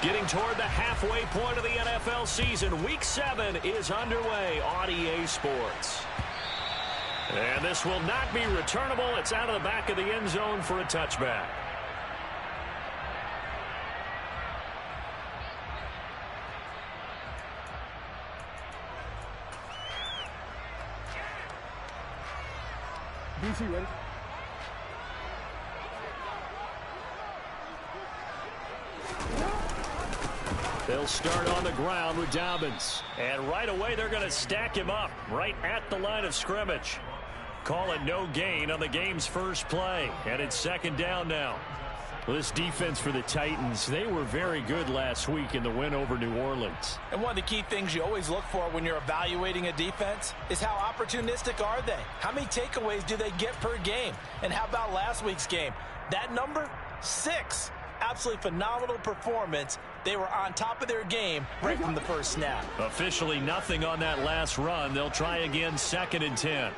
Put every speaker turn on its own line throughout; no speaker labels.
Getting toward the halfway point of the NFL season. Week 7 is underway on EA Sports. And this will not be returnable. It's out of the back of the end zone for a touchback.
DC ready?
They'll start on the ground with Dobbins. And right away, they're going to stack him up right at the line of scrimmage. Call it no gain on the game's first play. And it's second down now. Well, this defense for the Titans, they were very good last week in the win over New Orleans.
And one of the key things you always look for when you're evaluating a defense is how opportunistic are they? How many takeaways do they get per game? And how about last week's game? That number, 6. Absolutely phenomenal performance. They were on top of their game right from the first snap.
Officially nothing on that last run. They'll try again 2nd and 10.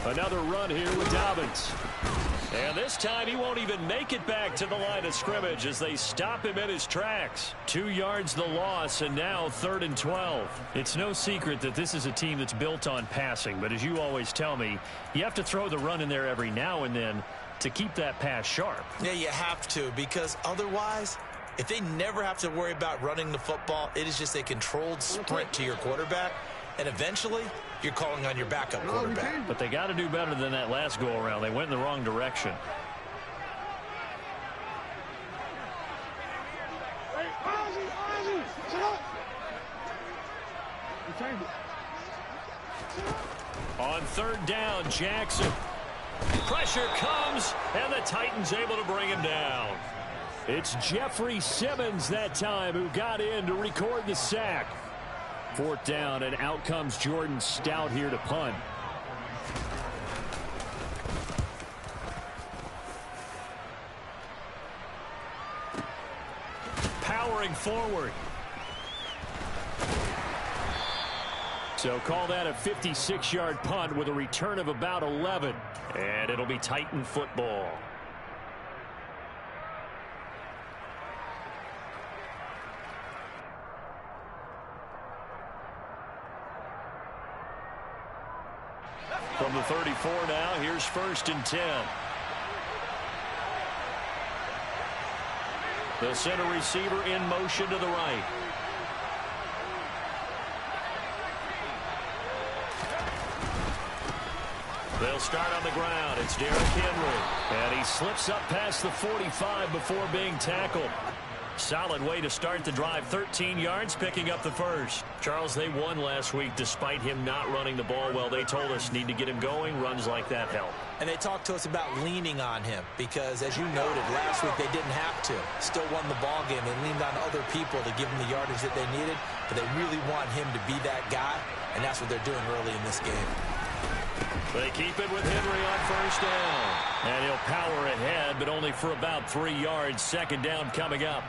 Another run here with Dobbins. And this time he won't even make it back to the line of scrimmage as they stop him in his tracks. 2 yards the loss, and now 3rd and 12. It's no secret that this is a team that's built on passing, but as you always tell me, you have to throw the run in there every now and then to keep that pass sharp.
Yeah, you have to, because otherwise, if they never have to worry about running the football, it is just a controlled sprint to your quarterback. And eventually, you're calling on your backup quarterback.
But they got to do better than that last go-around. They went in the wrong direction. On 3rd down, Jackson. Pressure comes, and the Titans able to bring him down. It's Jeffrey Simmons that time who got in to record the sack. 4th down, and out comes Jordan Stout here to punt. Powering forward. So call that a 56-yard punt with a return of about 11. And it'll be Titan football. From the 34 now, here's 1st and 10. The center receiver in motion to the right. They'll start on the ground. It's Derrick Henry. And he slips up past the 45 before being tackled. Solid way to start the drive. 13 yards, picking up the first. Charles, they won last week despite him not running the ball well. They told us need to get him going. Runs like that help.
And they talked to us about leaning on him because, as you noted, last week they didn't have to. Still won the ball game. They leaned on other people to give them the yardage that they needed, but they really want him to be that guy, and that's what they're doing early in this game.
They keep it with Henry on 1st down. And he'll power ahead, but only for about 3 yards. 2nd down coming up.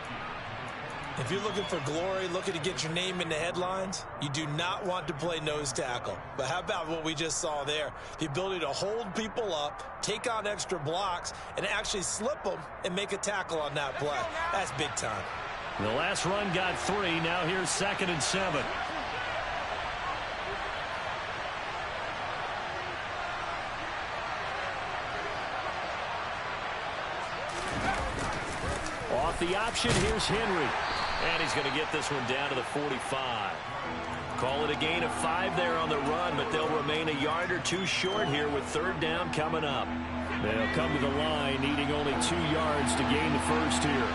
If you're looking for glory, looking to get your name in the headlines, you do not want to play nose tackle. But how about what we just saw there? The ability to hold people up, take on extra blocks, and actually slip them and make a tackle on that play. That's big time.
The last run got 3. Now here's 2nd and 7. Off the option, here's Henry. And he's going to get this one down to the 45. Call it a gain of 5 there on the run, but they'll remain a yard or 2 short here with 3rd down coming up. They'll come to the line, needing only 2 yards to gain the first here.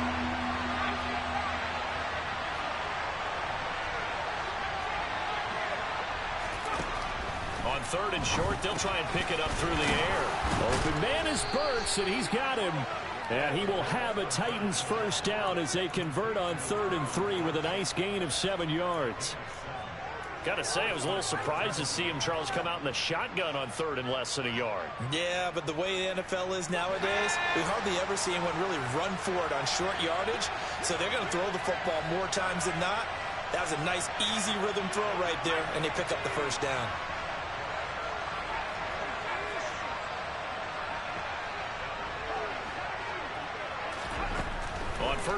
On 3rd and short, they'll try and pick it up through the air. Open man is Burks, and he's got him. And he will have a Titans first down as they convert on 3rd and 3 with a nice gain of 7 yards. Got to say, I was a little surprised to see him, Charles, come out in the shotgun on 3rd and less than a yard.
Yeah, but the way the NFL is nowadays, we hardly ever see anyone really run for it on short yardage. So they're going to throw the football more times than not. That was a nice, easy rhythm throw right there, and they pick up the first down.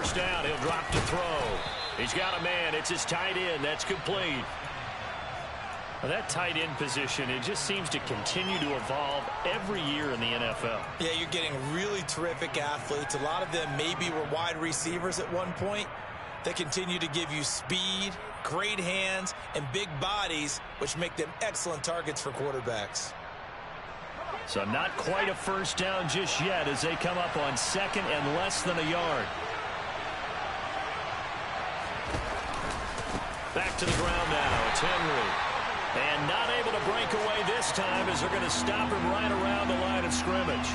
first down. He'll drop to throw. He's got a man. It's his tight end. That's complete. Well, that tight end position, it just seems to continue to evolve every year in the NFL.
Yeah, you're getting really terrific athletes. A lot of them maybe were wide receivers at one point. They continue to give you speed, great hands, and big bodies, which make them excellent targets for quarterbacks.
So not quite a first down just yet as they come up on second and less than a yard. Back to the ground now. It's Henry. And not able to break away this time as they're going to stop him right around the line of scrimmage.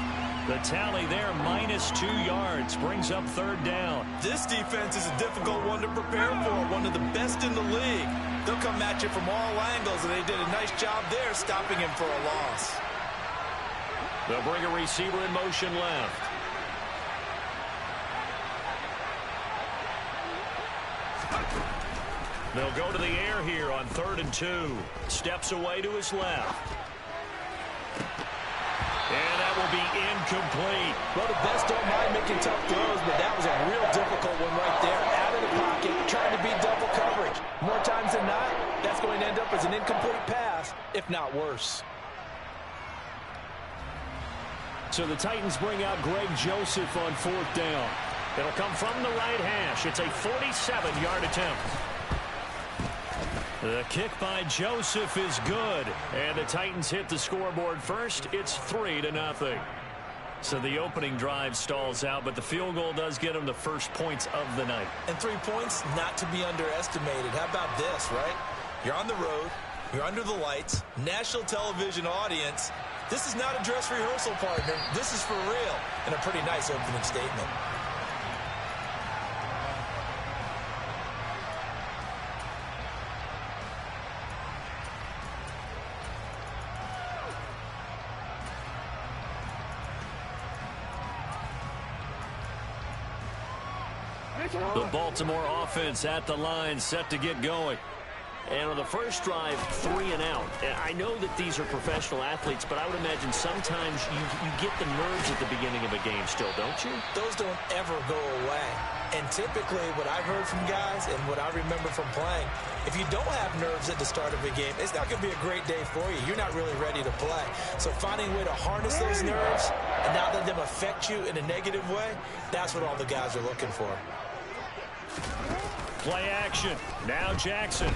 The tally there, -2 yards, brings up third down.
This defense is a difficult one to prepare for, one of the best in the league. They'll come at you from all angles, and they did a nice job there stopping him for a loss.
They'll bring a receiver in motion left. They'll go to the air here on 3rd and 2. Steps away to his left. And that will be incomplete.
Well, the best don't mind making tough throws, but that was a real difficult one right there. Out of the pocket, trying to beat double coverage. More times than not, that's going to end up as an incomplete pass, if not worse.
So the Titans bring out Greg Joseph on 4th down. It'll come from the right hash. It's a 47-yard attempt. The kick by Joseph is good, and the Titans hit the scoreboard first. It's 3-0. So the opening drive stalls out, but the field goal does get them the first points of the night.
And 3 points, not to be underestimated. How about this, right? You're on the road, you're under the lights, national television audience. This is not a dress rehearsal, partner. This is for real, and a pretty nice opening statement.
The Baltimore offense at the line, set to get going. And on the first drive, 3 and out. I know that these are professional athletes, but I would imagine sometimes you get the nerves at the beginning of a game still, don't you?
Those don't ever go away. And typically what I've heard from guys and what I remember from playing, if you don't have nerves at the start of a game, it's not going to be a great day for you. You're not really ready to play. So finding a way to harness those nerves and not let them affect you in a negative way, that's what all the guys are looking for.
Play action. Now Jackson.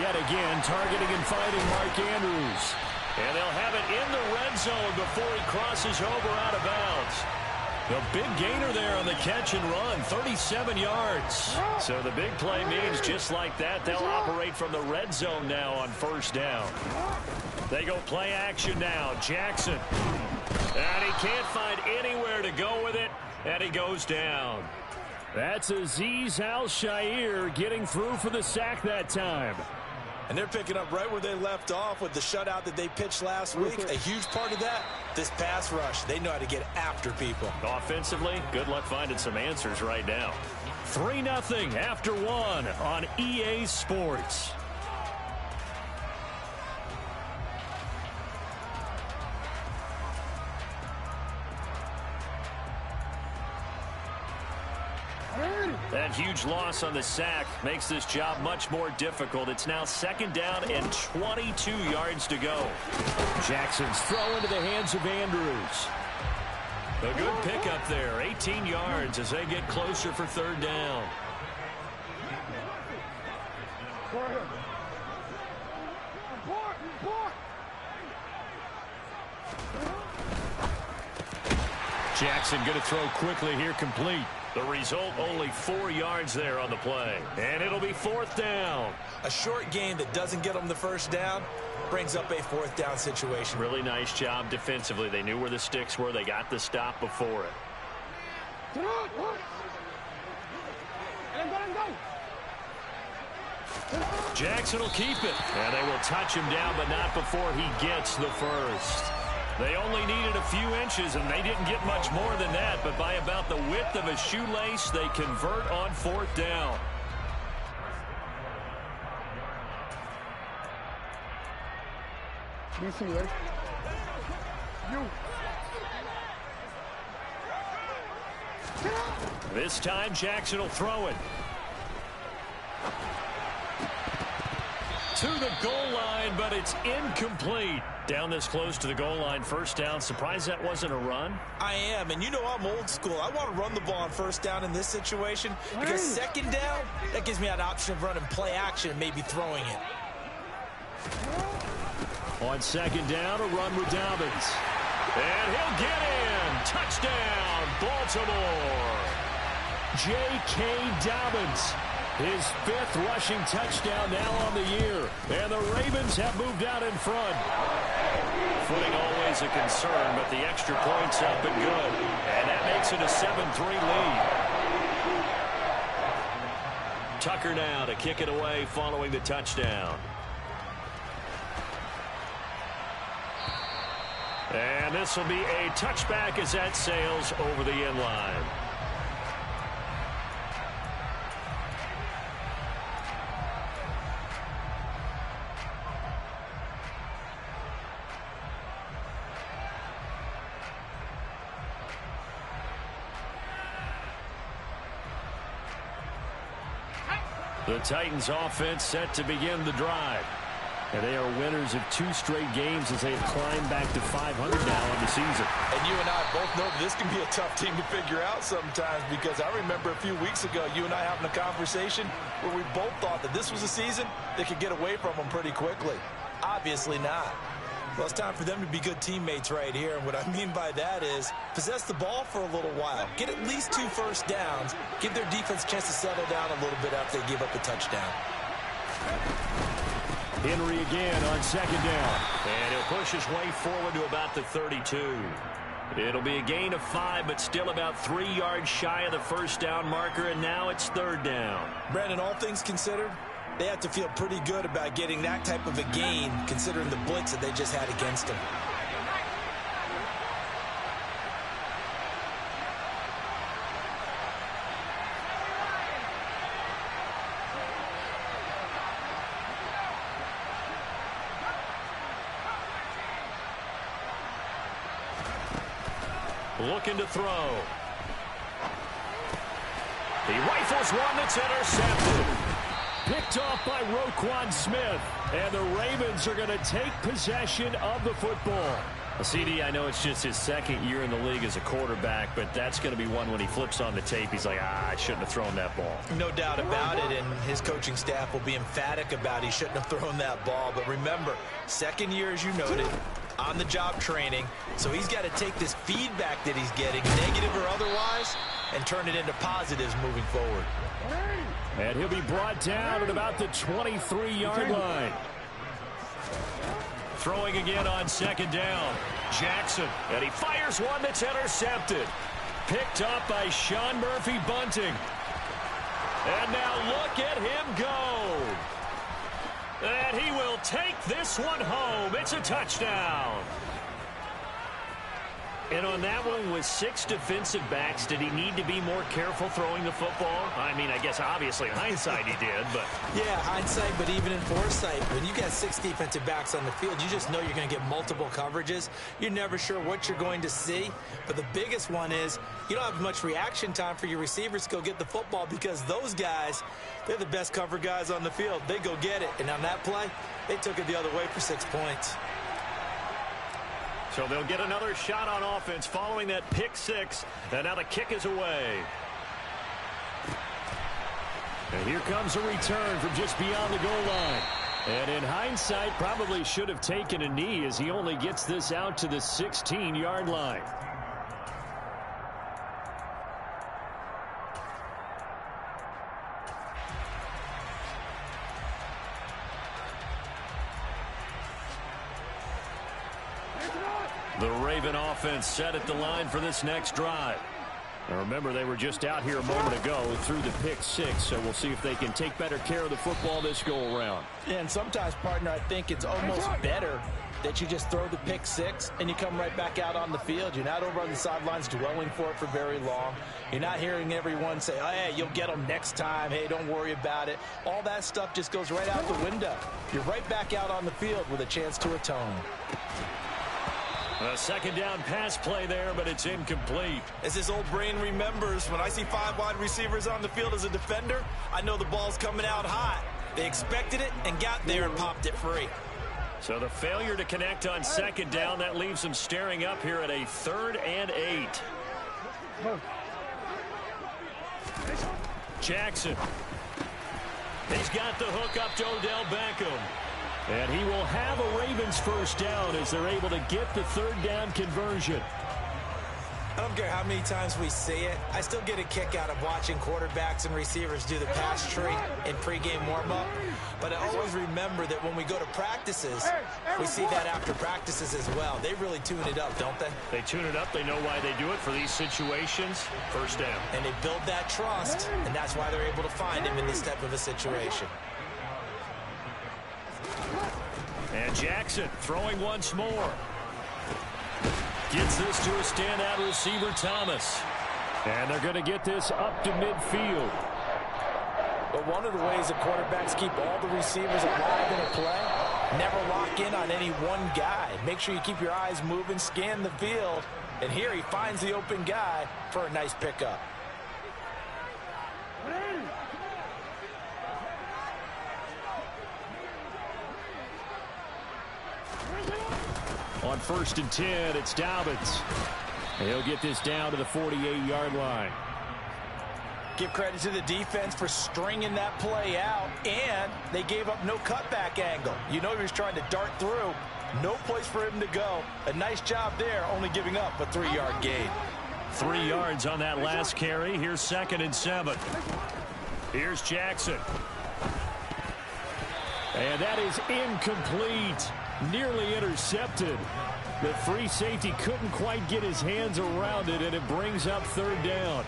Yet again, targeting and fighting Mark Andrews. And they'll have it in the red zone before he crosses over out of bounds. The big gainer there on the catch and run, 37 yards. So the big play means just like that, they'll operate from the red zone now on first down. They go play action now. Jackson. And he can't find anywhere to go with it, and he goes down. That's Azeez Al-Shaair getting through for the sack that time.
And they're picking up right where they left off with the shutout that they pitched last week. A huge part of that, this pass rush. They know how to get after people.
Offensively, good luck finding some answers right now. 3-0 after 1 on EA Sports. That huge loss on the sack makes this job much more difficult. It's now 2nd down and 22 yards to go. Jackson's throw into the hands of Andrews. A good pickup there, 18 yards as they get closer for 3rd down. Jackson going to throw quickly here, complete. The result, only 4 yards there on the play. And it'll be 4th down.
A short game that doesn't get them the first down brings up a 4th down situation.
Really nice job defensively. They knew where the sticks were. They got the stop before it. Jackson will keep it. And they will touch him down, but not before he gets the first. They only needed a few inches, and they didn't get much more than that. But by about the width of a shoelace, they convert on 4th down. This time Jackson will throw it. To the goal line, but it's incomplete. Down this close to the goal line, first down. Surprised that wasn't a run?
I am, and you know I'm old school. I want to run the ball on first down in this situation because second down, that gives me an option of running play action and maybe throwing it.
On second down, a run with Dobbins. And he'll get in. Touchdown, Baltimore. J.K. Dobbins. His 5th rushing touchdown now on the year. And the Ravens have moved out in front. Footing always a concern, but the extra point's up and good. And that makes it a 7-3 lead. Tucker now to kick it away following the touchdown. And this will be a touchback as that sails over the end line. The Titans offense set to begin the drive. And they are winners of 2 straight games as they have climbed back to 500 now on the season.
And you and I both know this can be a tough team to figure out sometimes, because I remember a few weeks ago you and I having a conversation where we both thought that this was a season that could get away from them pretty quickly. Obviously not. Well, it's time for them to be good teammates right here. And what I mean by that is possess the ball for a little while. Get at least 2 first downs. Give their defense a chance to settle down a little bit after they give up a touchdown.
Henry again on second down. And he'll push his way forward to about the 32. It'll be a gain of 5, but still about 3 yards shy of the first down marker, and now it's 3rd down.
Brandon, all things considered, they have to feel pretty good about getting that type of a gain, considering the blitz that they just had against them.
Looking to throw. He rifles one that's intercepted. Picked off by Roquan Smith. And the Ravens are going to take possession of the football. CD, I know it's just his 2nd year in the league as a quarterback, but that's going to be one when he flips on the tape. He's like, I shouldn't have thrown that ball.
No doubt about it, and his coaching staff will be emphatic about he shouldn't have thrown that ball. But remember, 2nd year, as you noted, on-the-job training, so he's got to take this feedback that he's getting, negative or otherwise, and turn it into positives moving forward.
And he'll be brought down at about the 23-yard line. Throwing again on second down. Jackson, and he fires one that's intercepted. Picked up by Sean Murphy-Bunting. And now look at him go. And he will take this one home. It's a touchdown. And on that one, with 6 defensive backs, did he need to be more careful throwing the football? I mean, I guess obviously in hindsight he did, but...
Yeah, hindsight, but even in foresight, when you got 6 defensive backs on the field, you just know you're going to get multiple coverages. You're never sure what you're going to see. But the biggest one is you don't have much reaction time for your receivers to go get the football, because those guys, they're the best cover guys on the field. They go get it. And on that play, they took it the other way for 6 points.
So they'll get another shot on offense following that pick 6. And now the kick is away. And here comes a return from just beyond the goal line. And in hindsight, probably should have taken a knee as he only gets this out to the 16-yard line. The Raven offense set at the line for this next drive. Now remember, they were just out here a moment ago through the pick 6, so we'll see if they can take better care of the football this go-around.
And sometimes, partner, I think it's almost better that you just throw the pick 6 and you come right back out on the field. You're not over on the sidelines dwelling for it for very long. You're not hearing everyone say, oh, hey, you'll get them next time. Hey, don't worry about it. All that stuff just goes right out the window. You're right back out on the field with a chance to atone.
A second down pass play there, but it's incomplete.
As his old brain remembers, when I see 5 wide receivers on the field as a defender, I know the ball's coming out hot. They expected it and got there and popped it free.
So the failure to connect on second down, that leaves them staring up here at a 3rd and 8. Jackson. He's got the hook up to Odell Beckham. And he will have a Ravens first down as they're able to get the 3rd down conversion.
I don't care how many times we see it. I still get a kick out of watching quarterbacks and receivers do the pass tree in pregame warm-up. But I always remember that when we go to practices, we see that after practices as well. They really tune it up, don't they?
They tune it up. They know why they do it for these situations. First down.
And they build that trust, and that's why they're able to find him in this type of a situation.
And Jackson throwing once more. Gets this to a standout receiver, Thomas. And they're going to get this up to midfield.
But one of the ways that quarterbacks keep all the receivers alive in a play, never lock in on any one guy. Make sure you keep your eyes moving, scan the field. And here he finds the open guy for a nice pickup.
On 1st and 10, it's Dobbins. And he'll get this down to the 48-yard line.
Give credit to the defense for stringing that play out, and they gave up no cutback angle. You know he was trying to dart through. No place for him to go. A nice job there, only giving up a 3-yard gain.
3 yards on that last carry. Here's 2nd and 7. Here's Jackson. And that is incomplete. Nearly intercepted. The free safety couldn't quite get his hands around it, and it brings up 3rd down.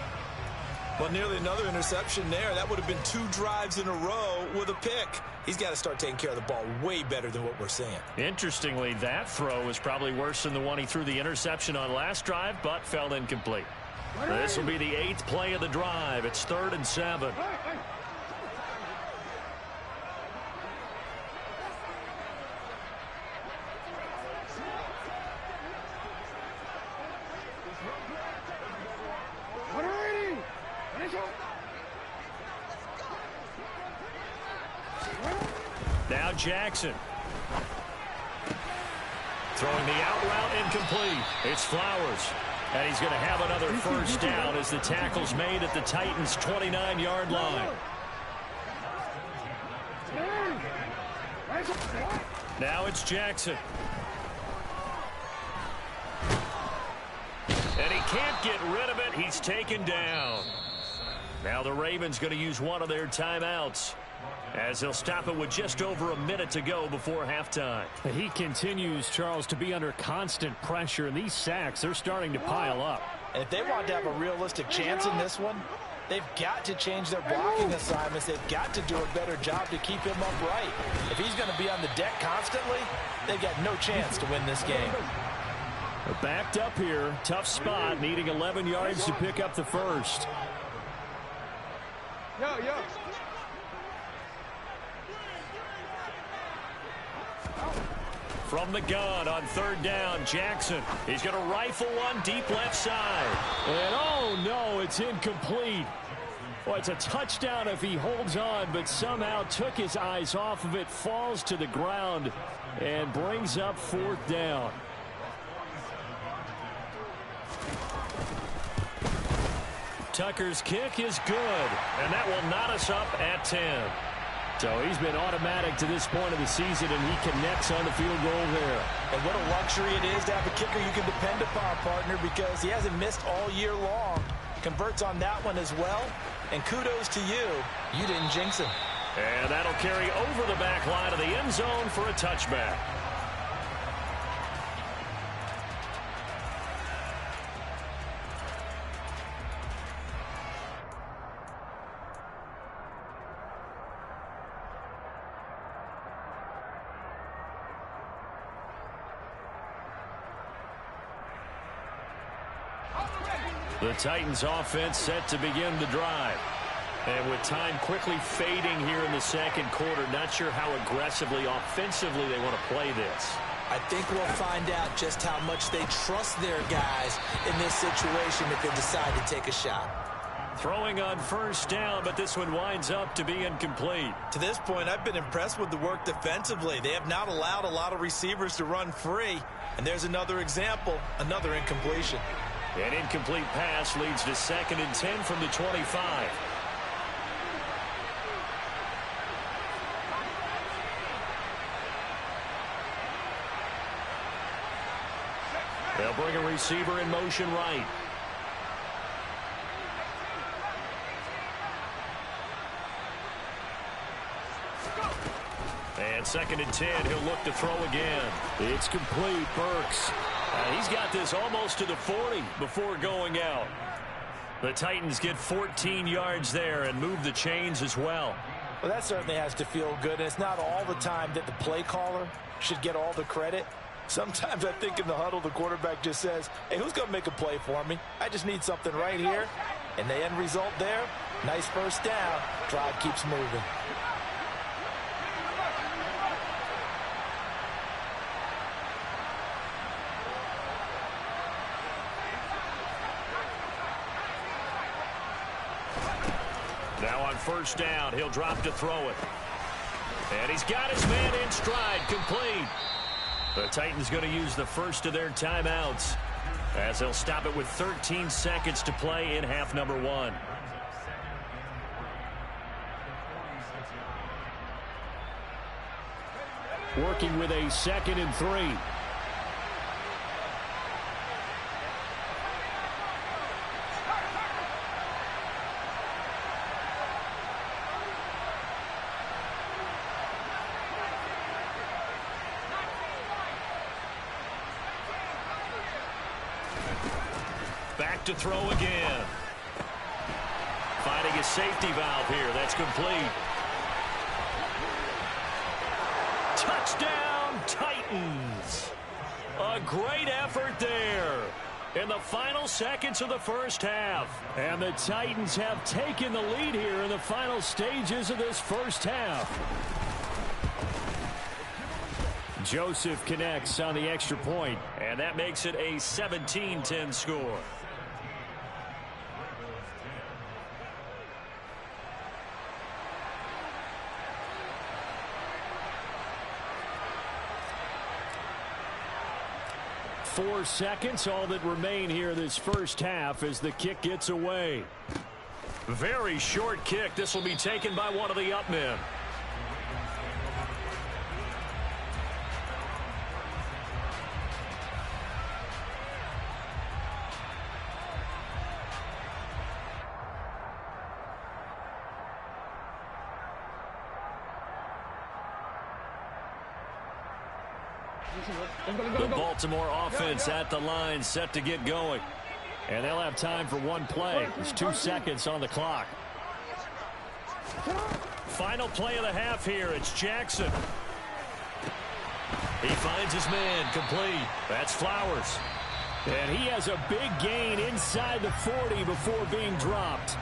Well, nearly another interception there. That would have been 2 drives in a row with a pick. He's got to start taking care of the ball way better than what we're seeing.
Interestingly, that throw was probably worse than the one he threw the interception on last drive, but fell incomplete. This will be the 8th play of the drive. It's 3rd and 7. Now Jackson. Throwing the out route incomplete. It's Flowers. And he's going to have another first down as the tackle's made at the Titans' 29-yard line. Now it's Jackson. And he can't get rid of it. He's taken down. Now the Ravens going to use one of their timeouts, as he'll stop it with just over a minute to go before halftime. He continues, Charles, to be under constant pressure, and these sacks, they're starting to pile up.
And if they want to have a realistic chance in this one, they've got to change their blocking assignments. They've got to do a better job to keep him upright. If he's going to be on the deck constantly, they've got no chance to win this game.
They're backed up here. Tough spot, needing 11 yards to pick up the first.
Yo.
From the gun on 3rd down, Jackson. He's going to rifle one deep left side. And oh no, it's incomplete. Well, it's a touchdown if he holds on, but somehow took his eyes off of it, falls to the ground, and brings up 4th down. Tucker's kick is good, and that will knot us up at 10. So he's been automatic to this point of the season, and he connects on the field goal there.
And what a luxury it is to have a kicker you can depend upon, partner, because he hasn't missed all year long. Converts on that one as well, and kudos to you. You didn't jinx him.
And that'll carry over the back line of the end zone for a touchback. The Titans offense set to begin the drive. And with time quickly fading here in the second quarter, not sure how aggressively, offensively they want to play this.
I think we'll find out just how much they trust their guys in this situation if they decide to take a shot.
Throwing on first down, but this one winds up to be incomplete.
To this point, I've been impressed with the work defensively. They have not allowed a lot of receivers to run free. And there's another example, another incompletion.
An incomplete pass leads to 2nd and 10 from the 25. They'll bring a receiver in motion right. And 2nd and 10, he'll look to throw again. It's complete. Burks. He's got this almost to the 40 before going out. The Titans get 14 yards there and move the chains as well.
Well, that certainly has to feel good. And it's not all the time that the play caller should get all the credit. Sometimes I think in the huddle, the quarterback just says, hey, who's going to make a play for me? I just need something right here. And the end result there, nice first down. Drive keeps moving.
Now on first down, he'll drop to throw it. And he's got his man in stride, complete. The Titans going to use the first of their timeouts as they'll stop it with 13 seconds to play in half number 1. Working with a 2nd and 3. Back to throw again. Finding a safety valve here. That's complete. Touchdown, Titans. A great effort there in the final seconds of the first half. And the Titans have taken the lead here in the final stages of this first half. Joseph connects on the extra point, and that makes it a 17-10 score. Four seconds, all that remain here this first half as the kick gets away. Very short kick. This will be taken by one of the up men. The Baltimore offense at the line, set to get going. And they'll have time for one play. There's 2 seconds on the clock. Final play of the half here. It's Jackson. He finds his man, complete. That's Flowers. And he has a big gain inside the 40 before being dropped.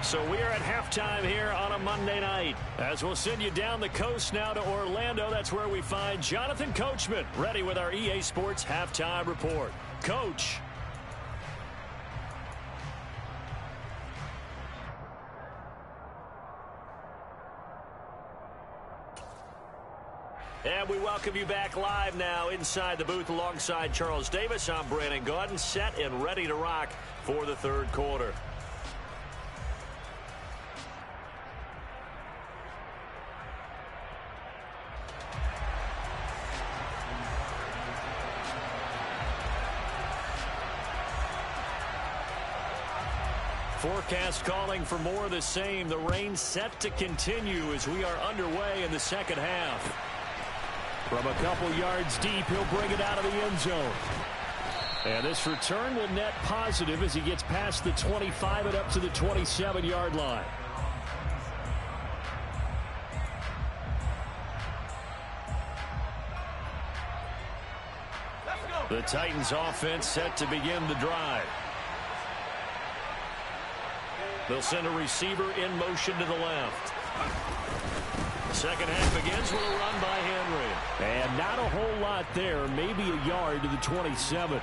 So we are at halftime here on a Monday night. As we'll send you down the coast now to Orlando, that's where we find Jonathan Coachman, ready with our EA Sports Halftime Report. Coach. And we welcome you back live now inside the booth alongside Charles Davis. I'm Brandon Gaudin, set and ready to rock for the third quarter. Forecast calling for more of the same. The rain set to continue as we are underway in the second half. From a couple yards deep, he'll bring it out of the end zone. And this return will net positive as he gets past the 25 and up to the 27-yard line. The Titans offense set to begin the drive. They'll send a receiver in motion to the left. Second half begins with a run by Henry. And not a whole lot there, maybe a yard to the 27.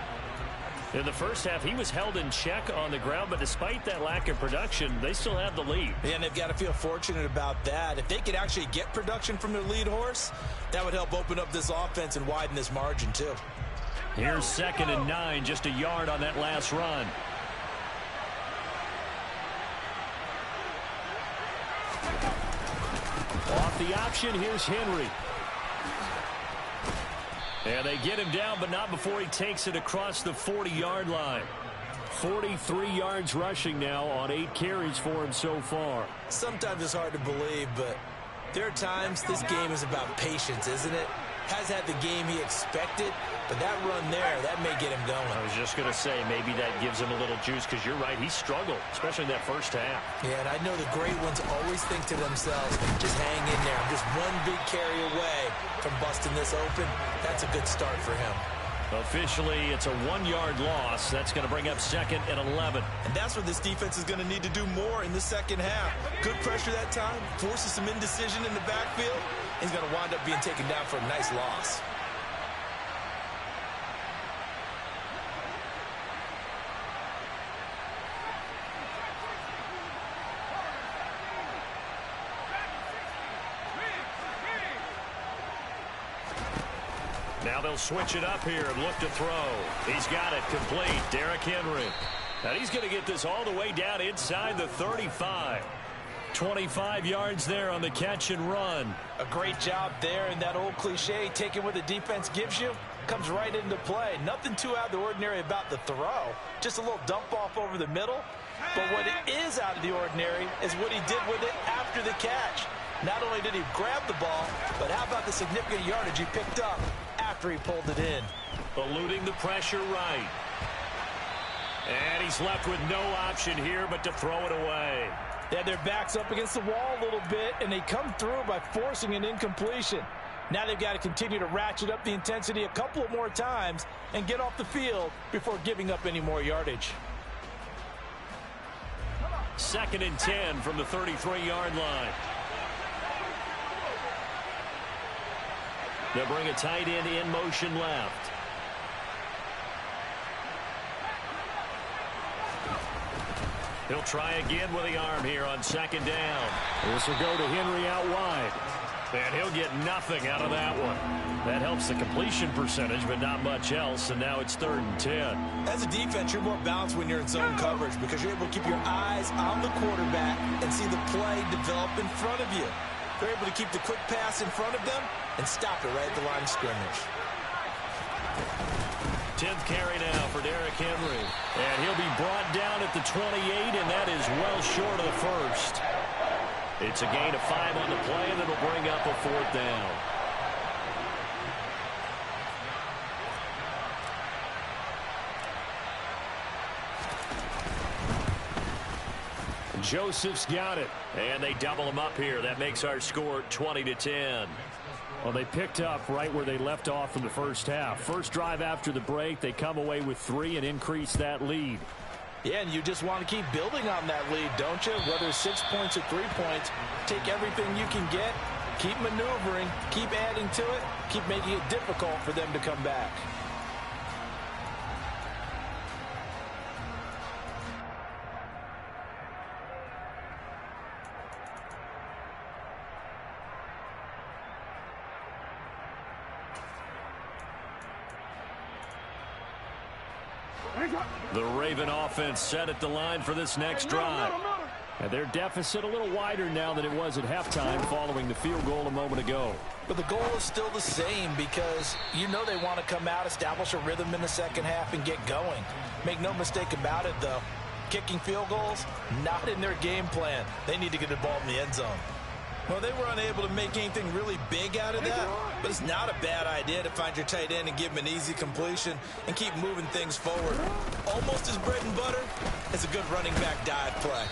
In the first half, he was held in check on the ground, but despite that lack of production, they still have the lead.
Yeah, and they've got to feel fortunate about that. If they could actually get production from their lead horse, that would help open up this offense and widen this margin too.
Here's 2nd and 9, just a yard on that last run. Off the option, here's Henry. And they get him down, but not before he takes it across the 40-yard line. 43 yards rushing now on 8 carries for him so far.
Sometimes it's hard to believe, but there are times this game is about patience, isn't it? Has had the game he expected, but that run there, that may get him going.
I was just going to say, maybe that gives him a little juice, because you're right, he struggled, especially in that first half.
Yeah, and I know the great ones always think to themselves, just hang in there. I'm just one big carry away from busting this open. That's a good start for him.
Officially, it's a 1-yard loss. That's going to bring up 2nd and 11.
And that's what this defense is going to need to do more in the second half. Good pressure that time, forces some indecision in the backfield. He's going to wind up being taken down for a nice loss.
Now they'll switch it up here and look to throw. He's got it complete. Derrick Henry. And he's going to get this all the way down inside the 35. 25 yards there on the catch and run.
A great job there, and that old cliche, taking what the defense gives you, comes right into play. Nothing too out of the ordinary about the throw. Just a little dump off over the middle. But what is out of the ordinary is what he did with it after the catch. Not only did he grab the ball, but how about the significant yardage he picked up after he pulled it in.
Eluding the pressure right. And he's left with no option here but to throw it away.
They had their backs up against the wall a little bit, and they come through by forcing an incompletion. Now they've got to continue to ratchet up the intensity a couple of more times and get off the field before giving up any more yardage.
2nd and 10 from the 33-yard line. They'll bring a tight end in motion left. He'll try again with the arm here on 2nd down. This will go to Henry out wide. And he'll get nothing out of that one. That helps the completion percentage, but not much else. And now it's 3rd and 10.
As a defense, you're more balanced when you're in zone coverage because you're able to keep your eyes on the quarterback and see the play develop in front of you. They're able to keep the quick pass in front of them and stop it right at the line of scrimmage.
10th carry now for Derrick Henry. And he'll be brought down at the 28, and that is well short of the first. It's a gain of 5 on the play, and it'll bring up a 4th down. Joseph's got it, and they double him up here. That makes our score 20-10. Well, they picked up right where they left off in the first half. First drive after the break, they come away with 3 and increase that lead.
Yeah, and you just want to keep building on that lead, don't you? Whether it's 6 points or 3 points, take everything you can get, keep maneuvering, keep adding to it, keep making it difficult for them to come back.
The Raven offense set at the line for this next drive. And their deficit a little wider now than it was at halftime following the field goal a moment ago.
But the goal is still the same because you know they want to come out, establish a rhythm in the second half, and get going. Make no mistake about it, though. Kicking field goals, not in their game plan. They need to get the ball in the end zone. Well, they were unable to make anything really big out of that, but it's not a bad idea to find your tight end and give him an easy completion and keep moving things forward. Almost as bread and butter as a good running back dive play.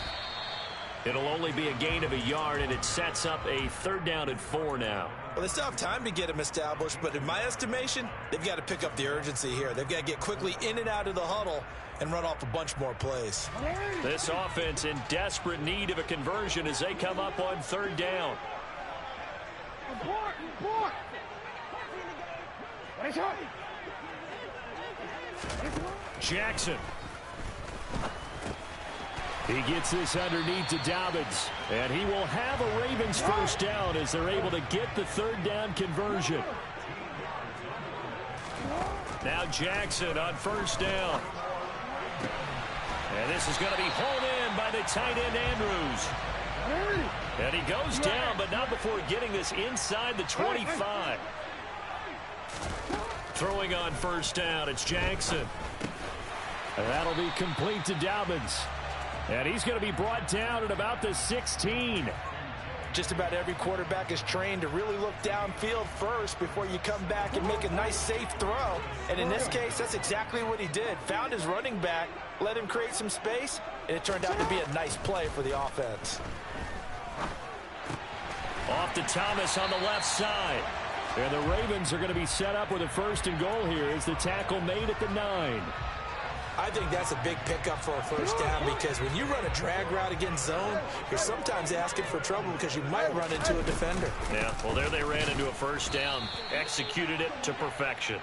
It'll only be a gain of a yard, and it sets up a 3rd down and 4 now.
Well, they still have time to get him established, but in my estimation, they've got to pick up the urgency here. They've got to get quickly in and out of the huddle and run off a bunch more plays.
This offense in desperate need of a conversion as they come up on 3rd down. Jackson. He gets this underneath to Dobbins, and he will have a Ravens first down as they're able to get the third down conversion. Now Jackson on first down. And this is going to be hauled in by the tight end Andrews. And he goes down, but not before getting this inside the 25. Throwing on first down, it's Jackson. And that'll be complete to Dobbins. And he's going to be brought down at about the 16.
Just about every quarterback is trained to really look downfield first before you come back and make a nice, safe throw. And in this case, that's exactly what he did. Found his running back, let him create some space, and it turned out to be a nice play for the offense.
Off to Thomas on the left side. And the Ravens are going to be set up with a first and goal here as the tackle made at the 9.
I think that's a big pickup for a first down because when you run a drag route against zone, you're sometimes asking for trouble because you might run into a defender.
Yeah, well, there they ran into a first down, executed it to perfection.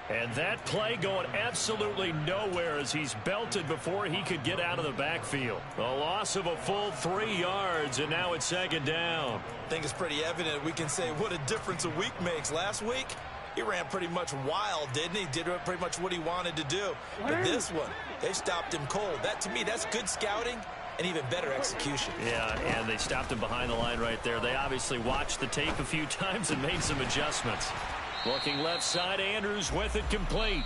And that play going absolutely nowhere as he's belted before he could get out of the backfield. A loss of a full 3 yards, and now it's second down.
I think it's pretty evident we can say what a difference a week makes. Last week, he ran pretty much wild, didn't he? Did pretty much what he wanted to do. But this one, they stopped him cold. That, to me, that's good scouting and even better execution.
Yeah, and they stopped him behind the line right there. They obviously watched the tape a few times and made some adjustments. Looking left side, Andrews with it complete.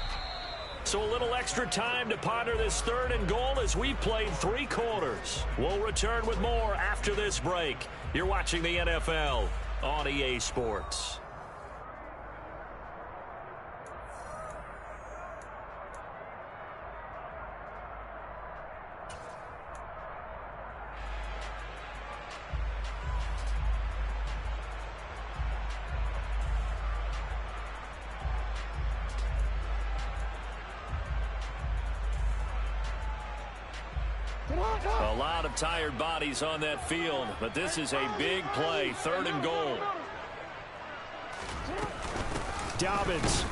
So a little extra time to ponder this third and goal as we played 3 quarters. We'll return with more after this break. You're watching the NFL on EA Sports. A lot of tired bodies on that field, but this is a big play, third and goal. Dobbins.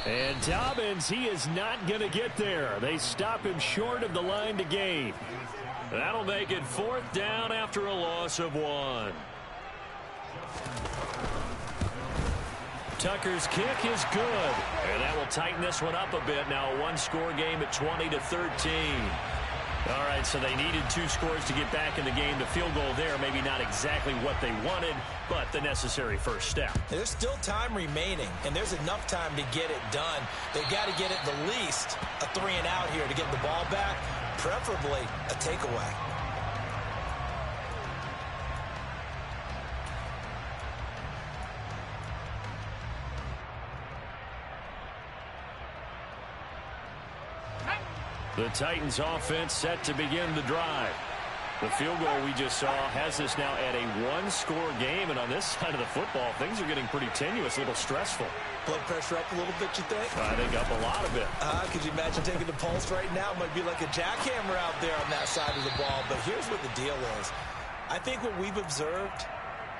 And Dobbins, he is not going to get there. They stop him short of the line to gain. That'll make it fourth down after a loss of 1. Tucker's kick is good. And that will tighten this one up a bit. Now a one-score game at 20-13. All right, so they needed 2 scores to get back in the game. The field goal there, maybe not exactly what they wanted, but the necessary first step.
There's still time remaining, and there's enough time to get it done. They've got to get at the least a 3 and out here to get the ball back, preferably a takeaway.
The Titans offense set to begin the drive. The field goal we just saw has us now at a 1-score game, and on this side of the football, things are getting pretty tenuous, a little stressful.
Blood pressure up a little bit, you think?
I think up a lot of it.
Could you imagine taking the pulse right now? It might be like a jackhammer out there on that side of the ball, but here's what the deal is. I think what we've observed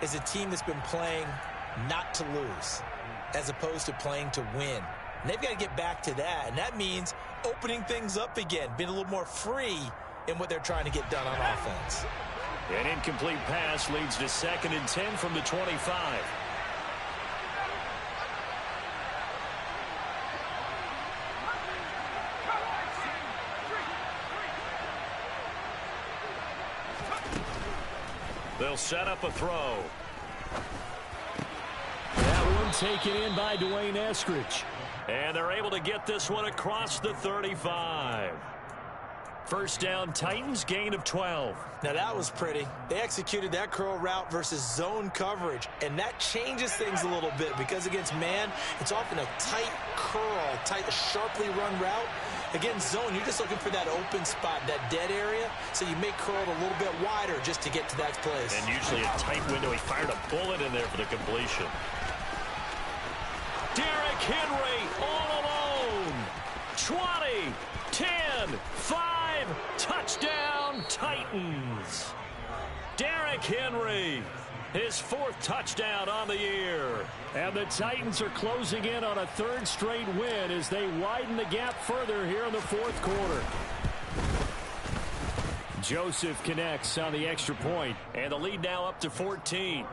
is a team that's been playing not to lose as opposed to playing to win. And they've got to get back to that, and that means opening things up again, being a little more free in what they're trying to get done on offense.
An incomplete pass leads to 2nd and 10 from the 25. They'll set up a throw. That one taken in by Dwayne Eskridge. And they're able to get this one across the 35. First down, Titans, gain of 12.
Now that was pretty. They executed that curl route versus zone coverage, and that changes things a little bit because against man, it's often a tight curl, tight, sharply run route. Against zone, you're just looking for that open spot, that dead area, so you may curl it a little bit wider just to get to that place.
And usually a tight window. He fired a bullet in there for the completion. Derrick Henry all alone. 20, 10, 5, touchdown Titans. Derrick Henry His 4th touchdown on the year. And the Titans are closing in on a 3rd straight win as they widen the gap further here in the 4th quarter. Joseph connects on the extra point, and the lead now up to 14.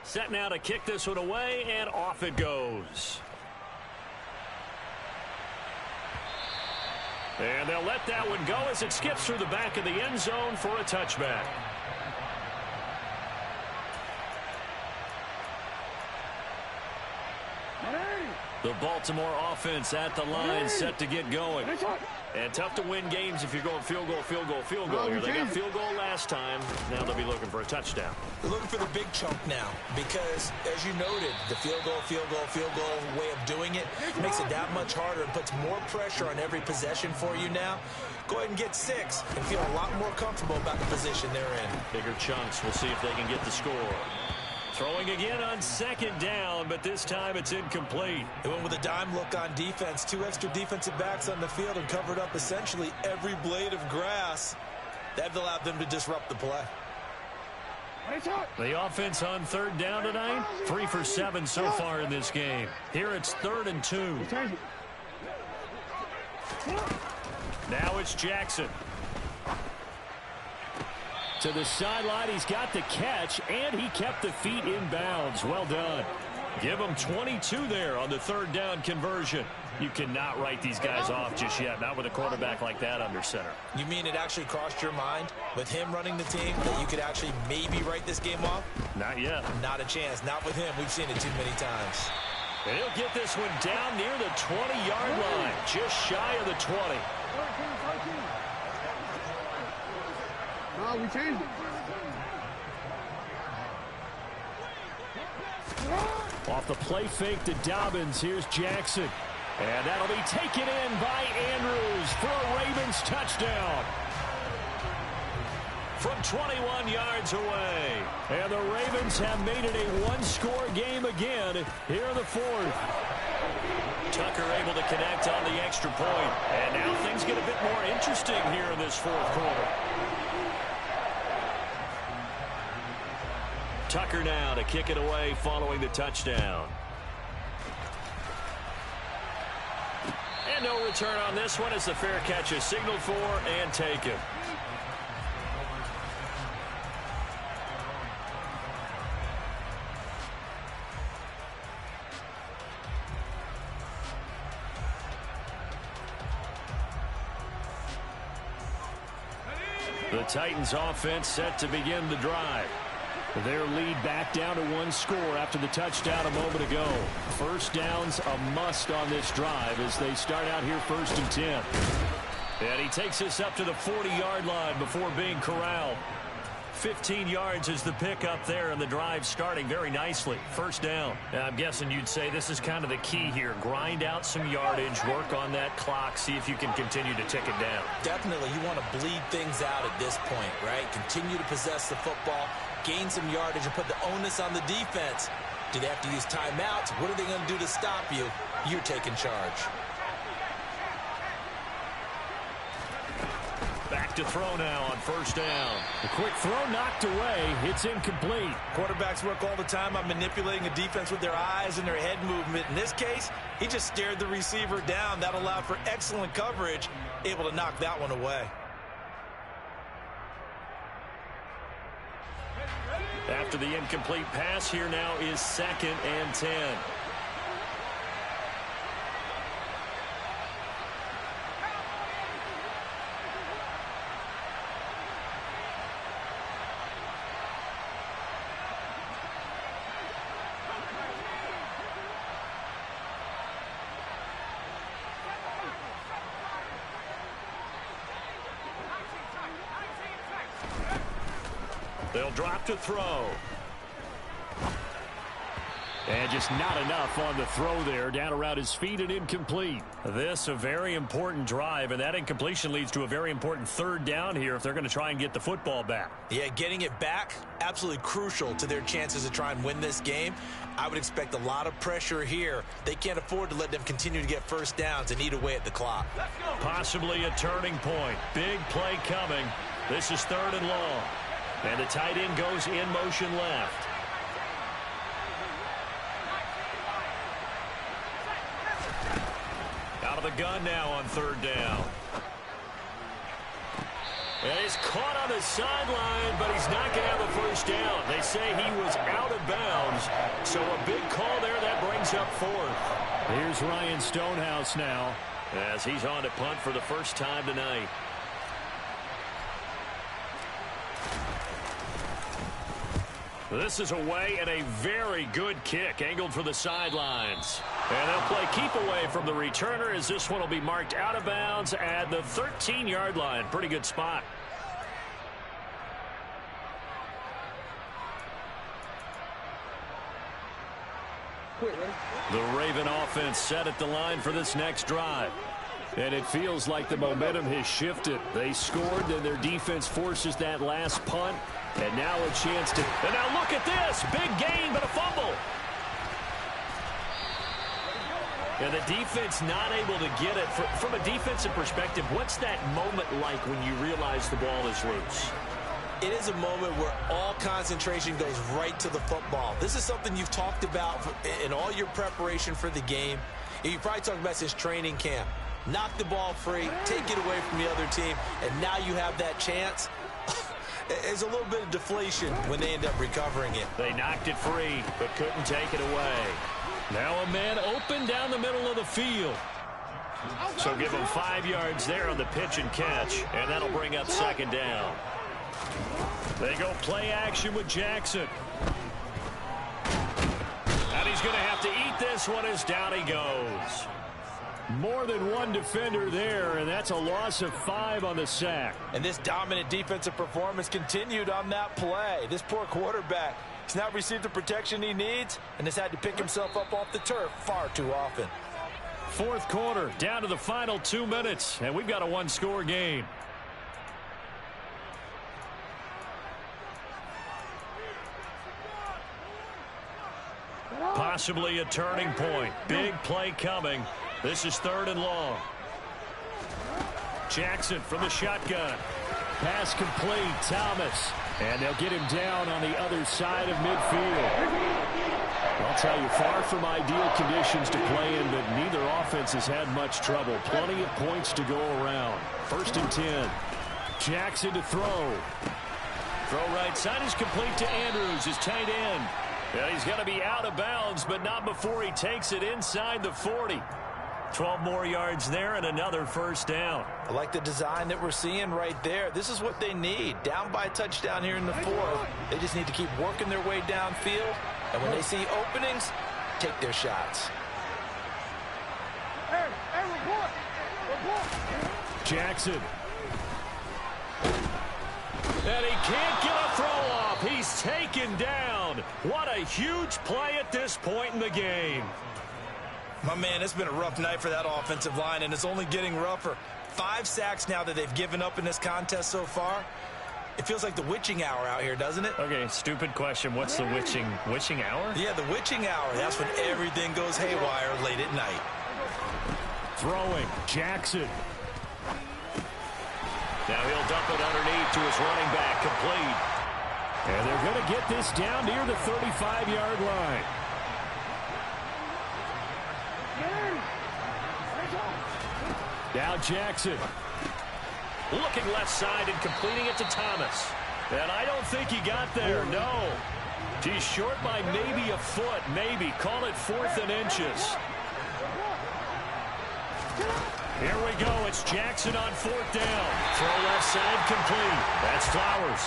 Set now to kick this one away, and off it goes. And they'll let that one go as it skips through the back of the end zone for a touchback. The Baltimore offense at the line set to get going. And tough to win games if you're going field goal, field goal, field goal here. They got field goal last time. Now they'll be looking for a touchdown.
They're looking for the big chunk now because, as you noted, the field goal way of doing it makes it that much harder and puts more pressure on every possession for you now. Go ahead and get 6 and feel a lot more comfortable about the position they're in.
Bigger chunks. We'll see if they can get the score. Throwing again on 2nd down, but this time it's incomplete.
They went with a dime look on defense. 2 extra defensive backs on the field and covered up essentially every blade of grass. That allowed them to disrupt the play.
The offense on 3rd down tonight, 3 for 7 so far in this game. Here it's 3rd and 2. Now it's Jackson. To the sideline, he's got the catch, and he kept the feet in bounds. Well done. Give him 22 there on the 3rd down conversion. You cannot write these guys off just yet, not with a quarterback like that under center.
You mean it actually crossed your mind with him running the team that you could actually maybe write this game off?
Not yet.
Not a chance. Not with him. We've seen it too many times.
And he'll get this one down near the 20-yard line, just shy of the 20.
No, we changed it.
Off the play fake to Dobbins. Here's Jackson. And that'll be taken in by Andrews for a Ravens touchdown. From 21 yards away. And the Ravens have made it a one-score game again here in the 4th. Tucker able to connect on the extra point. And now things get a bit more interesting here in this 4th quarter. Tucker now to kick it away following the touchdown. And no return on this one as the fair catch is signaled for and taken. The Titans offense set to begin the drive. Their lead back down to 1 score after the touchdown a moment ago. 1st down's a must on this drive as they start out here 1st and 10. And he takes us up to the 40-yard line before being corralled. 15 yards is the pickup there, and the drive starting very nicely. 1st down. And I'm guessing you'd say this is kind of the key here. Grind out some yardage, work on that clock, see if you can continue to tick it down.
Definitely. You want to bleed things out at this point, right? Continue to possess the football, gain some yardage, and put the onus on the defense. Do they have to use timeouts? What are they going to do to stop you? You're taking charge.
Back to throw now on 1st down. A quick throw knocked away. It's incomplete.
Quarterbacks work all the time on manipulating a defense with their eyes and their head movement. In this case, he just stared the receiver down. That allowed for excellent coverage, able to knock that one away.
After the incomplete pass, here now is 2nd and 10. They'll drop to throw. And just not enough on the throw there. Down around his feet and incomplete. This a very important drive, and that incompletion leads to a very important third down here if they're going to try and get the football back.
Yeah, getting it back, absolutely crucial to their chances to try and win this game. I would expect a lot of pressure here. They can't afford to let them continue to get first downs and eat away at the clock.
Possibly a turning point. Big play coming. This is 3rd and long. And the tight end goes in motion left. Out of the gun now on 3rd down. And he's caught on the sideline, but he's not going to have a first down. They say he was out of bounds, so a big call there that brings up 4th. Here's Ryan Stonehouse now as he's on to punt for the first time tonight. This is away and a very good kick angled for the sidelines. And they'll play keep away from the returner as this one will be marked out of bounds at the 13-yard line. Pretty good spot. The Raven offense set at the line for this next drive. And it feels like the momentum has shifted. They scored, then their defense forces that last punt. And now a chance to... And now look at this. Big gain, but a fumble. And the defense not able to get it. From a defensive perspective, what's that moment like when you realize the ball is loose?
It is a moment where all concentration goes right to the football. This is something you've talked about in all your preparation for the game. You probably talked about since training camp. Knock the ball free, take it away from the other team, and now you have that chance. There's a little bit of deflation when they end up recovering it.
They knocked it free, but couldn't take it away. Now a man open down the middle of the field. So give him 5 yards there on the pitch and catch, and that'll bring up 2nd down. They go play action with Jackson. And he's going to have to eat this one as down he goes. More than one defender there, and that's a loss of 5 on the sack.
And this dominant defensive performance continued on that play. This poor quarterback has not received the protection he needs and has had to pick himself up off the turf far too often.
4th quarter, down to the final 2 minutes, and we've got a one-score game. Possibly a turning point. Big play coming. This is 3rd and long. Jackson from the shotgun. Pass complete. Thomas. And they'll get him down on the other side of midfield. I'll tell you, far from ideal conditions to play in, but neither offense has had much trouble. Plenty of points to go around. 1st and 10. Jackson to throw. Throw right side is complete to Andrews, his tight end. Yeah, he's going to be out of bounds, but not before he takes it inside the 40. 12 more yards there and another first down.
I like the design that we're seeing right there. This is what they need. Down by a touchdown here in the 4th. They just need to keep working their way downfield. And when they see openings, take their shots.
Jackson. And he can't get a throw off. He's taken down. What a huge play at this point in the game.
My man, it's been a rough night for that offensive line, and it's only getting rougher. 5 sacks now that they've given up in this contest so far. It feels like the witching hour out here, doesn't it?
Okay, stupid question. What's the witching hour?
Yeah, the witching hour. That's when everything goes haywire late at night.
Throwing. Jackson. Now he'll dump it underneath to his running back, complete. And they're going to get this down near the 35-yard line. Now Jackson. Looking left side and completing it to Thomas. And I don't think he got there, no. He's short by maybe a foot, maybe. Call it 4th and inches. Here we go. It's Jackson on 4th down. Throw left side complete. That's Flowers.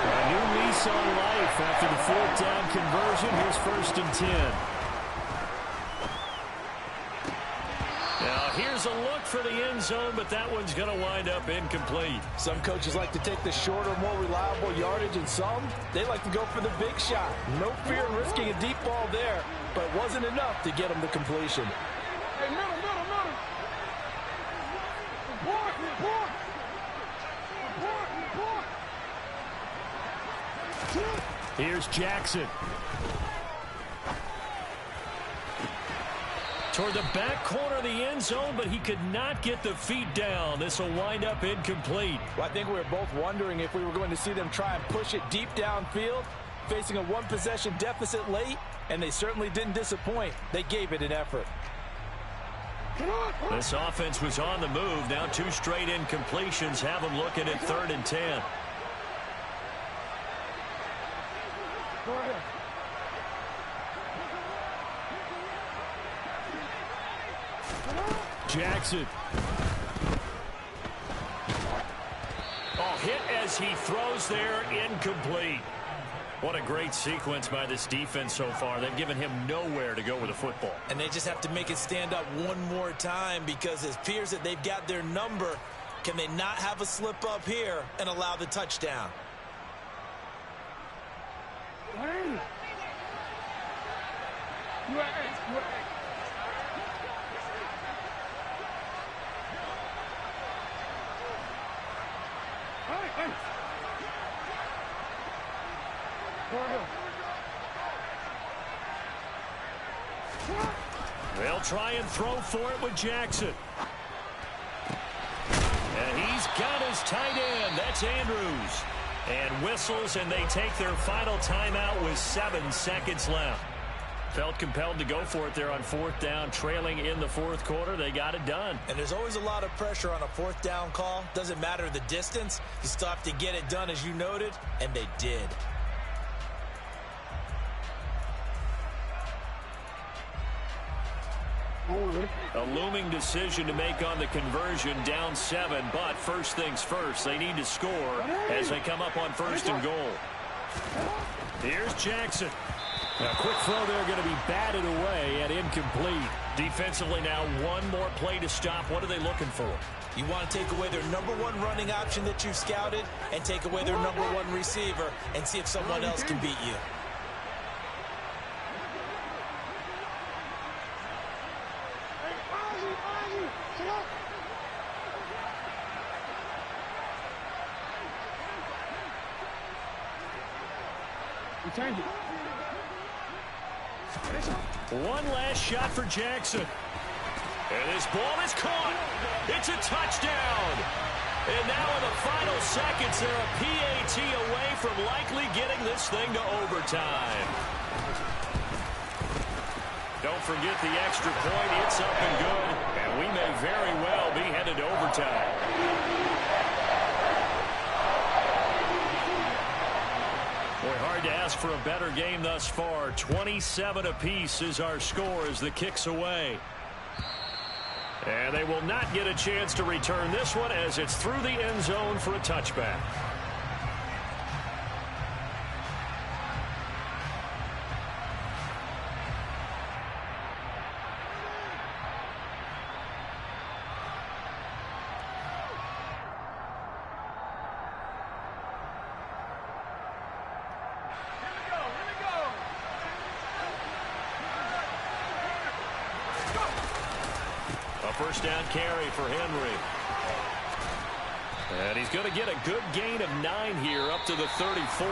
A new lease on life after the 4th down conversion. Here's 1st and 10. Now here's a look for the end zone, but that one's going to wind up incomplete.
Some coaches like to take the shorter, more reliable yardage, and some, they like to go for the big shot. No fear in risking a deep ball there, but it wasn't enough to get them to completion.
Hey, middle. Report.
Here's Jackson. Toward the back corner of the end zone, but he could not get the feet down. This will wind up incomplete.
Well, I think we were both wondering if we were going to see them try and push it deep downfield, facing a one-possession deficit late, and they certainly didn't disappoint. They gave it an effort.
This offense was on the move. Now 2 straight incompletions have them looking at 3rd and 10. Jackson. Oh, hit as he throws there, incomplete. What a great sequence by this defense so far. They've given him nowhere to go with the football.
And they just have to make it stand up one more time, because it appears that they've got their number. Can they not have a slip up here and allow the touchdown?
They'll try and throw for it with Jackson. And he's got his tight end. That's Andrews. And whistles, and they take their final timeout with 7 seconds left. Felt compelled to go for it there on 4th down, trailing in the 4th quarter. They got it done.
And there's always a lot of pressure on a 4th down call. Doesn't matter the distance. You still have to get it done, as you noted, and they did.
A looming decision to make on the conversion, down 7, but first things first, they need to score as they come up on 1st and goal. Here's Jackson. A quick throw there, going to be batted away and incomplete. Defensively now, 1 more play to stop. What are they looking for?
You want to take away their #1 running option that you've scouted and take away their #1 receiver and see if someone else can beat you.
Change it.
One last shot for Jackson. And this ball is caught. It's a touchdown. And now in the final seconds, they're a PAT away from likely getting this thing to overtime. Don't forget the extra point. It's up and good. And we may very well be headed to overtime. Boy, hard to ask for a better game thus far. 27 apiece is our score as the kick's away. And they will not get a chance to return this one as it's through the end zone for a touchback. First down carry for Henry. And he's going to get a good gain of 9 here up to the 34.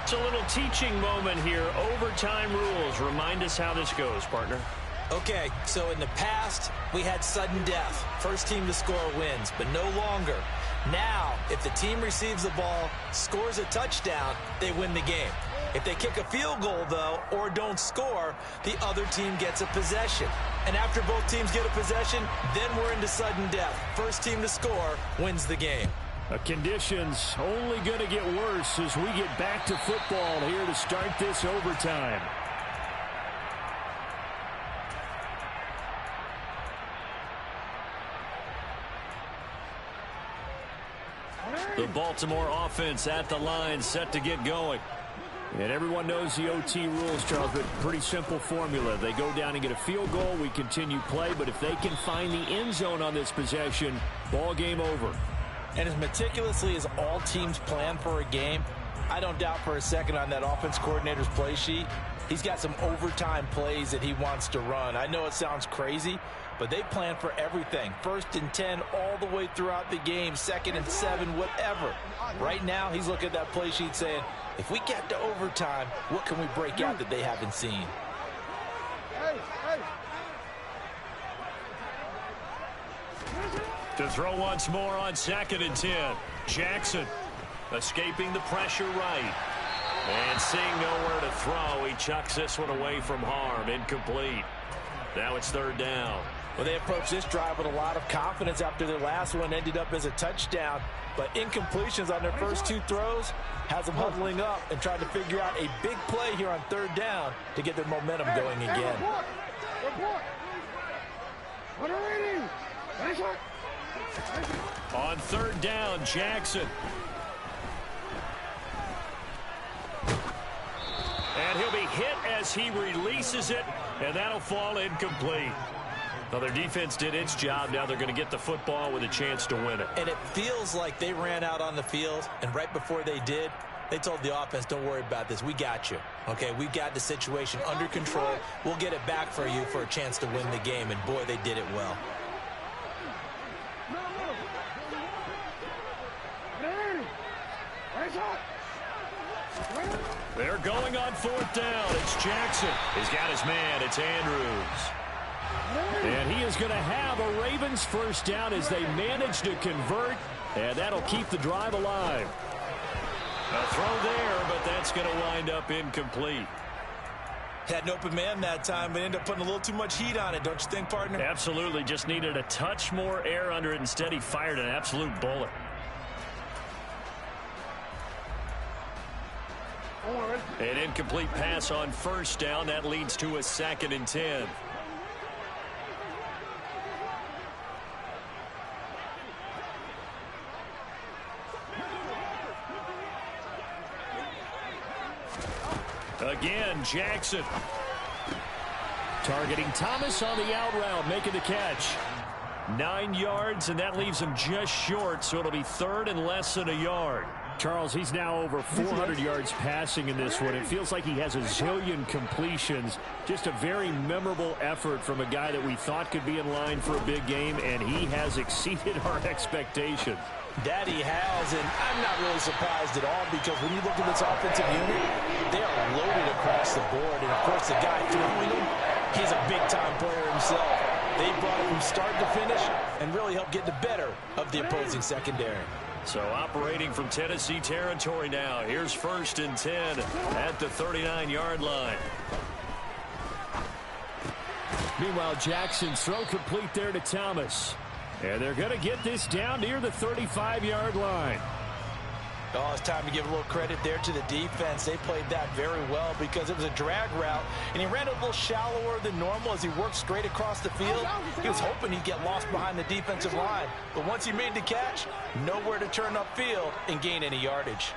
It's a little teaching moment here. Overtime rules. Remind us how this goes, partner.
Okay, so in the past, we had sudden death. First team to score wins, but no longer. Now, if the team receives the ball, scores a touchdown, they win the game. If they kick a field goal, though, or don't score, the other team gets a possession. And after both teams get a possession, then we're into sudden death. First team to score wins the game.
The conditions only going to get worse as we get back to football here to start this overtime. The Baltimore offense at the line, set to get going. And everyone knows the OT rules, Charles, but pretty simple formula. They go down and get a field goal, we continue play, but if they can find the end zone on this possession, ball game over.
And as meticulously as all teams plan for a game, I don't doubt for a second on that offense coordinator's play sheet, he's got some overtime plays that he wants to run. I know it sounds crazy, but they plan for everything. 1st and 10 all the way throughout the game, 2nd and 7, whatever. Right now, he's looking at that play sheet saying, if we get to overtime, what can we break out that they haven't seen?
To throw once more on 2nd and 10. Jackson escaping the pressure right. And seeing nowhere to throw, he chucks this one away from harm. Incomplete. Now it's 3rd down.
Well, they approached this drive with a lot of confidence after their last one ended up as a touchdown. But incompletions on their first 2 throws has them huddling up and trying to figure out a big play here on 3rd down to get their momentum going again.
On 3rd down, Jackson. And he'll be hit as he releases it, and that'll fall incomplete. Well, their defense did its job. Now they're going to get the football with a chance to win it.
And it feels like they ran out on the field, and right before they did, they told the offense, don't worry about this. We got you. Okay, we got the situation under control. We'll get it back for you for a chance to win the game, and boy, they did it well.
They're going on 4th down. It's Jackson. He's got his man. It's Andrews. And he is going to have a Ravens 1st down as they manage to convert, and that'll keep the drive alive. A throw there, but that's going to wind up incomplete.
Had an open man that time, but ended up putting a little too much heat on it, don't you think, partner?
Absolutely. Just needed a touch more air under it. Instead, he fired an absolute bullet. An incomplete pass on 1st down. That leads to a 2nd and 10. Again, Jackson. Targeting Thomas on the out route, making the catch. 9 yards, and that leaves him just short, so it'll be 3rd and less than a yard. Charles, he's now over 400 yards passing in this one. It feels like he has a zillion completions. Just a very memorable effort from a guy that we thought could be in line for a big game, and he has exceeded our expectations.
That he has, and I'm not really surprised at all because when you look at this offensive unit, they are loaded across the board. And, of course, the guy throwing them, he's a big-time player himself. They brought him from start to finish and really helped get the better of the opposing secondary.
So operating from Tennessee territory now. Here's 1st and 10 at the 39-yard line. Meanwhile, Jackson's throw complete there to Thomas. And they're going to get this down near the 35-yard line.
Oh, it's time to give a little credit there to the defense. They played that very well because it was a drag route, and he ran a little shallower than normal as he worked straight across the field. He was hoping he'd get lost behind the defensive line, but once he made the catch, nowhere to turn upfield and gain any yardage.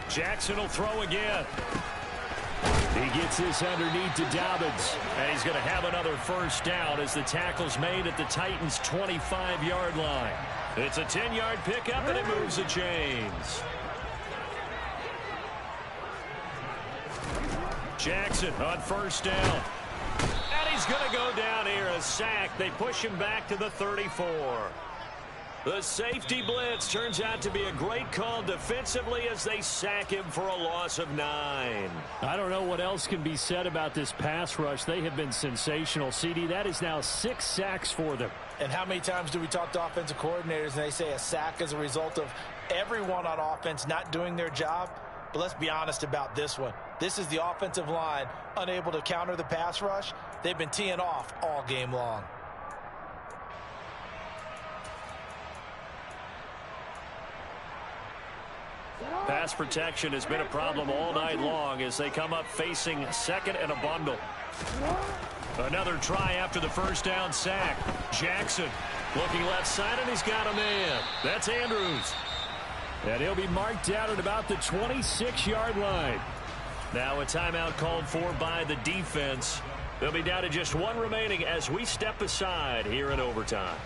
Jackson will throw again. He gets this underneath to Dobbins, and he's going to have another 1st down as the tackle's made at the Titans' 25-yard line. It's a 10-yard pickup, and it moves the chains. Jackson on 1st down. And he's going to go down here, a sack. They push him back to the 34. The safety blitz turns out to be a great call defensively as they sack him for a loss of 9. I don't know what else can be said about this pass rush. They have been sensational. CD, that is now 6 sacks for them.
And how many times do we talk to offensive coordinators and they say a sack as a result of everyone on offense not doing their job? But let's be honest about this one. This is the offensive line unable to counter the pass rush. They've been teeing off all game long.
Pass protection has been a problem all night long as they come up facing second and a bundle. Another try after the first down sack. Jackson looking left side, and he's got a man. That's Andrews. And he'll be marked down at about the 26-yard line. Now a timeout called for by the defense. They'll be down to just one remaining as we step aside here in overtime.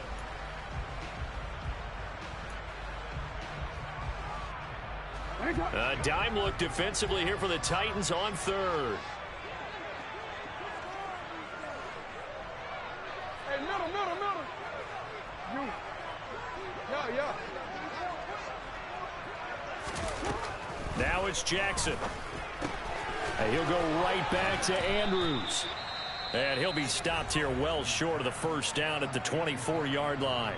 A dime look defensively here for the Titans on third.
Hey, middle. You. Yeah.
Now it's Jackson. And he'll go right back to Andrews. And he'll be stopped here well short of the first down at the 24-yard line.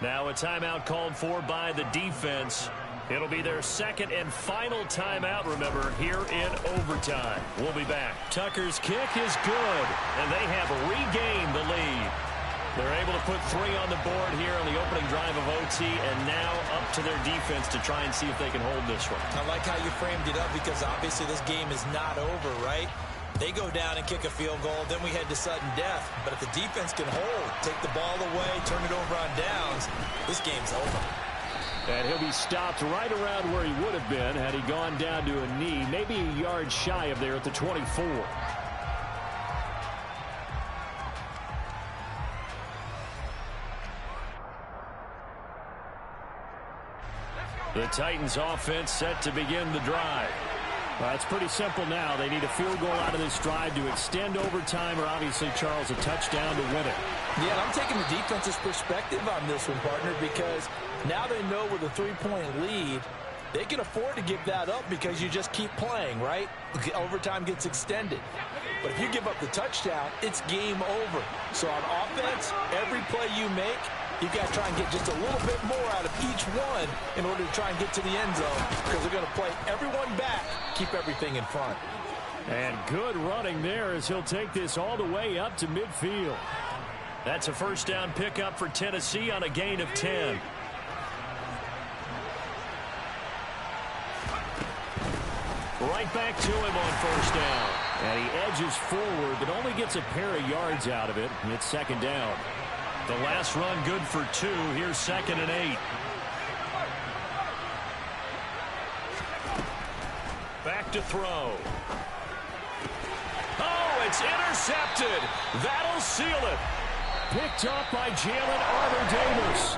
Now a timeout called for by the defense. It'll be their second and final timeout, remember, here in overtime. We'll be back. Tucker's kick is good, and they have regained the lead. They're able to put 3 on the board here on the opening drive of OT, and now up to their defense to try and see if they can hold this one.
I like how you framed it up because obviously this game is not over, right? They go down and kick a field goal, then we head to sudden death. But if the defense can hold, take the ball away, turn it over on downs, this game's over.
And he'll be stopped right around where he would have been had he gone down to a knee, maybe a yard shy of there at the 24. The Titans offense set to begin the drive. Well, it's pretty simple now. They need a field goal out of this drive to extend overtime or obviously, Charles, a touchdown to win it.
Yeah, I'm taking the defense's perspective on this one, partner, because now they know with a 3-point lead, they can afford to give that up because you just keep playing, right? Overtime gets extended. But if you give up the touchdown, it's game over. So on offense, every play you make, you've got to try and get just a little bit more out of each one in order to try and get to the end zone because they're going to play everyone back, keep everything in front.
And good running there as he'll take this all the way up to midfield. That's a first down pickup for Tennessee on a gain of 10. Right back to him on first down. And he edges forward but only gets a pair of yards out of it. It's second down. The last run good for 2. Here's second and 8. Back to throw. Oh, it's intercepted. That'll seal it. Picked up by Jalen Armour-Davis.